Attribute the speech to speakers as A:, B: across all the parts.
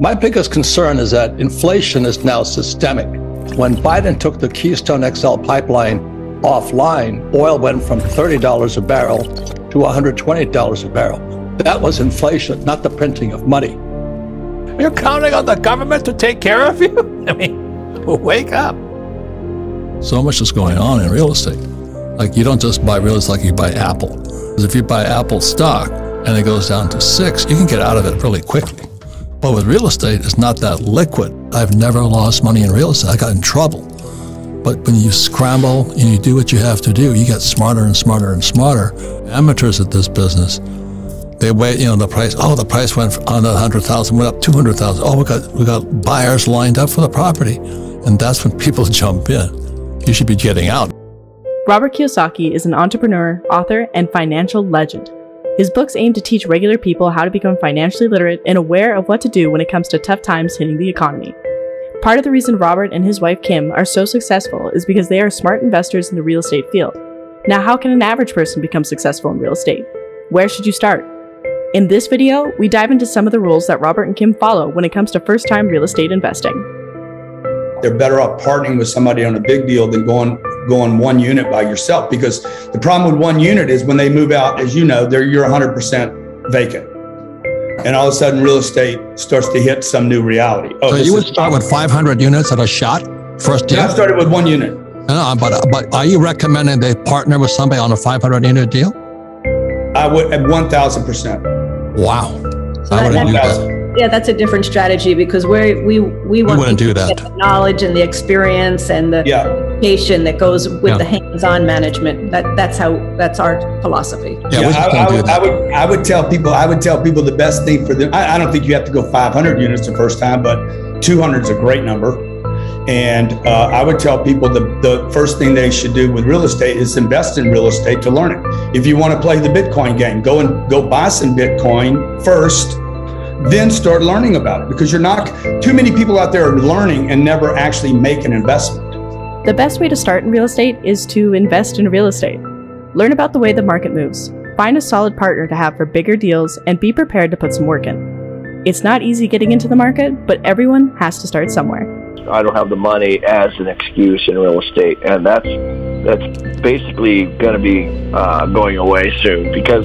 A: My biggest concern is that inflation is now systemic. When Biden took the Keystone XL pipeline offline, oil went from $30 a barrel to $120 a barrel. That was inflation, not the printing of money.
B: You're counting on the government to take care of you? I mean, wake up.
C: So much is going on in real estate. Like, you don't just buy real estate like you buy Apple. Because if you buy Apple stock and it goes down to 6, you can get out of it really quickly. But with real estate, it's not that liquid. I've never lost money in real estate. I got in trouble. But when you scramble and you do what you have to do, you get smarter and smarter and smarter. Amateurs at this business, they wait, the price went on 100,000, went up 200,000. Oh, we got buyers lined up for the property. And that's when people jump in. You should be getting out.
D: Robert Kiyosaki is an entrepreneur, author, and financial legend. His books aim to teach regular people how to become financially literate and aware of what to do when it comes to tough times hitting the economy. Part of the reason Robert and his wife Kim are so successful is because they are smart investors in the real estate field. Now, how can an average person become successful in real estate? Where should you start? In this video, we dive into some of the rules that Robert and Kim follow when it comes to first-time real estate investing.
E: They're better off partnering with somebody on a big deal than going one unit by yourself, because the problem with one unit is when they move out, as you know, you're 100% vacant. And all of a sudden real estate starts to hit some new reality.
C: So you would start with 500 units at a shot, first deal?
E: Yeah, I started with one unit.
C: No, but are you recommending they partner with somebody on a 500 unit deal?
E: I would at 1,000%.
C: Wow.
F: So
C: I wouldn't do that.
F: Yeah, that's a different strategy, because we want to get the knowledge and the experience and the education that goes with the hands-on management. That's our philosophy.
E: I would tell people the best thing for them. I don't think you have to go 500 units the first time, but 200 is a great number. And I would tell people the first thing they should do with real estate is invest in real estate to learn it. If you want to play the Bitcoin game, go buy some Bitcoin first. Then start learning about it, because too many people out there are learning and never actually make an investment.
D: The best way to start in real estate is to invest in real estate. Learn about the way the market moves. Find a solid partner to have for bigger deals and be prepared to put some work in. It's not easy getting into the market, but everyone has to start somewhere.
G: I don't have the money as an excuse in real estate, and that's basically going to be going away soon, because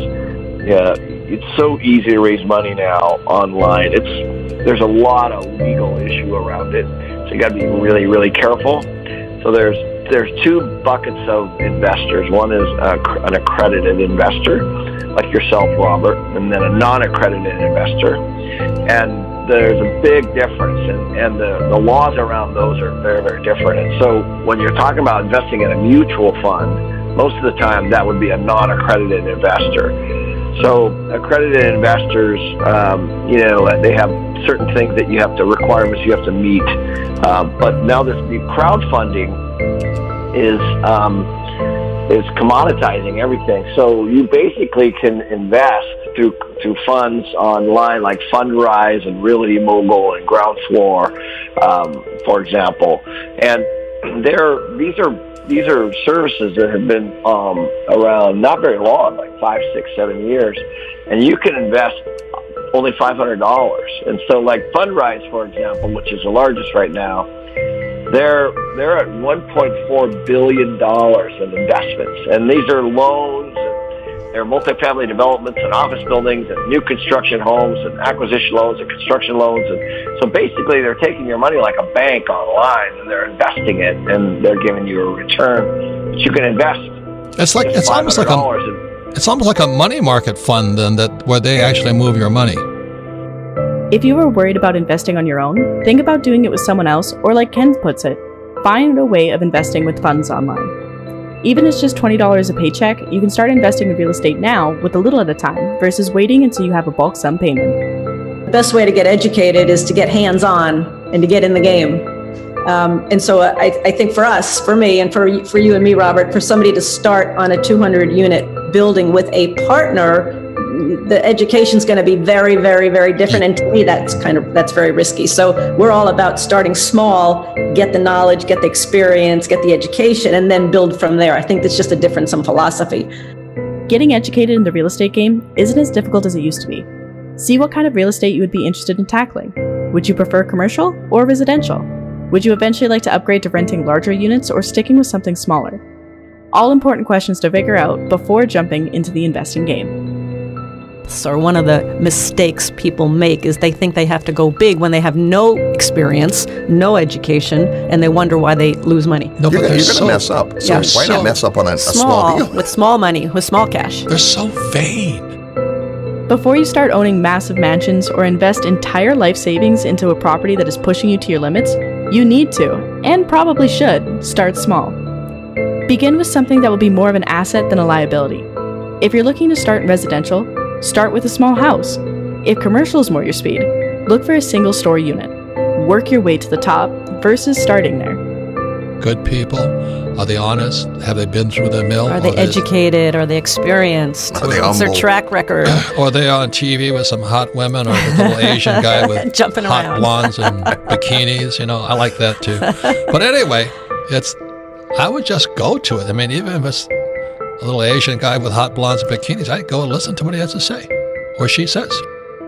G: it's so easy to raise money now online. There's a lot of legal issue around it, so you got to be really, really careful. So there's two buckets of investors. One is an accredited investor, like yourself, Robert, and then a non-accredited investor. And there's a big difference, and the laws around those are very, very different. And so when you're talking about investing in a mutual fund, most of the time that would be a non-accredited investor. So accredited investors, they have certain things that requirements you have to meet. But now the crowdfunding is commoditizing everything. So you basically can invest through funds online, like Fundrise and Realty Mogul and Ground Floor, for example. And these are services that have been around not very long, like 5, 6, 7 years, and you can invest only $500. And so, like Fundrise, for example, which is the largest right now, they're at $1.4 billion in investments, and these are loans. They're multifamily developments and office buildings and new construction homes and acquisition loans and construction loans. And so basically they're taking your money like a bank online, and they're investing it, and they're giving you a return that you can invest.
C: It's almost like a money market fund then, where they actually move your money.
D: If you are worried about investing on your own, think about doing it with someone else, or like Ken puts it, find a way of investing with funds online. Even if it's just $20 a paycheck, you can start investing in real estate now with a little at a time versus waiting until you have a bulk sum payment.
F: The best way to get educated is to get hands-on and to get in the game. And so I think for me, and for you and me, Robert, for somebody to start on a 200-unit building with a partner, the education's going to be very, very, very different. And to me, that's very risky. So we're all about starting small, get the knowledge, get the experience, get the education, and then build from there. I think that's just a difference in philosophy.
D: Getting educated in the real estate game isn't as difficult as it used to be. See what kind of real estate you would be interested in tackling. Would you prefer commercial or residential? Would you eventually like to upgrade to renting larger units or sticking with something smaller? All important questions to figure out before jumping into the investing game.
H: So one of the mistakes people make is they think they have to go big when they have no experience, no education, and they wonder why they lose money.
I: No, you're going to mess up. So why not mess up on a small deal?
H: With small money, with small cash.
B: They're so vain.
D: Before you start owning massive mansions or invest entire life savings into a property that is pushing you to your limits, you need to, and probably should, start small. Begin with something that will be more of an asset than a liability. If you're looking to start in residential, start with a small house. If commercial is more your speed, look for a single-story unit. Work your way to the top versus starting there.
C: Good people? Are they honest? Have they been through the mill?
H: Are they educated? Are they experienced?
I: Are they
H: What's their
I: humble?
H: track record?
C: Or are they on TV with some hot women or the little Asian guy with
H: Jumping
C: hot
H: around.
C: blondes and bikinis? You know, I like that too. But anyway, I would just go to it. I mean, even if it's a little Asian guy with hot blondes and bikinis, I'd go and listen to what he has to say, or she says.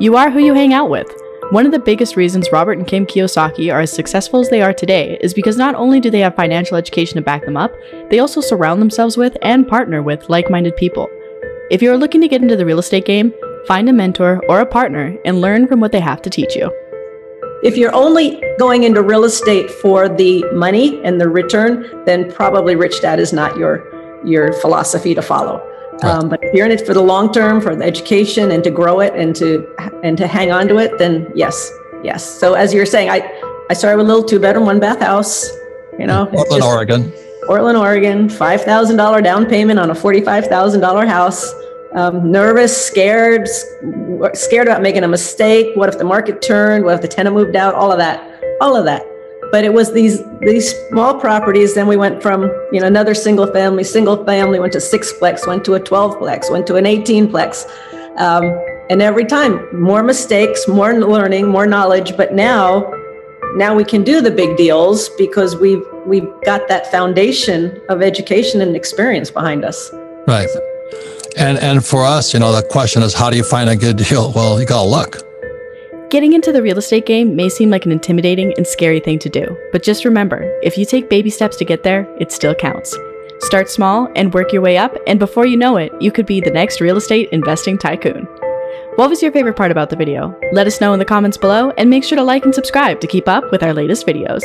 D: You are who you hang out with. One of the biggest reasons Robert and Kim Kiyosaki are as successful as they are today is because not only do they have financial education to back them up, they also surround themselves with and partner with like-minded people. If you are looking to get into the real estate game, find a mentor or a partner and learn from what they have to teach you.
F: If you're only going into real estate for the money and the return, then probably Rich Dad is not your philosophy to follow.
C: Right.
F: But if you're in it for the long term, for the education and to grow it and to hang on to it, then yes. So as you're saying, I started with a little 2-bedroom, 1-bath house, you know.
C: Portland, Oregon.
F: Portland, Oregon, $5,000 down payment on a $45,000 house. Nervous, scared about making a mistake. What if the market turned? What if the tenant moved out? All of that. But it was these small properties. Then we went from, another single family, went to 6-plex, went to a 12-plex, went to an 18-plex. And every time more mistakes, more learning, more knowledge. But now we can do the big deals because we've got that foundation of education and experience behind us.
C: Right. And for us, the question is, how do you find a good deal? Well, you got to look.
D: Getting into the real estate game may seem like an intimidating and scary thing to do, but just remember, if you take baby steps to get there, it still counts. Start small and work your way up, and before you know it, you could be the next real estate investing tycoon. What was your favorite part about the video? Let us know in the comments below, and make sure to like and subscribe to keep up with our latest videos.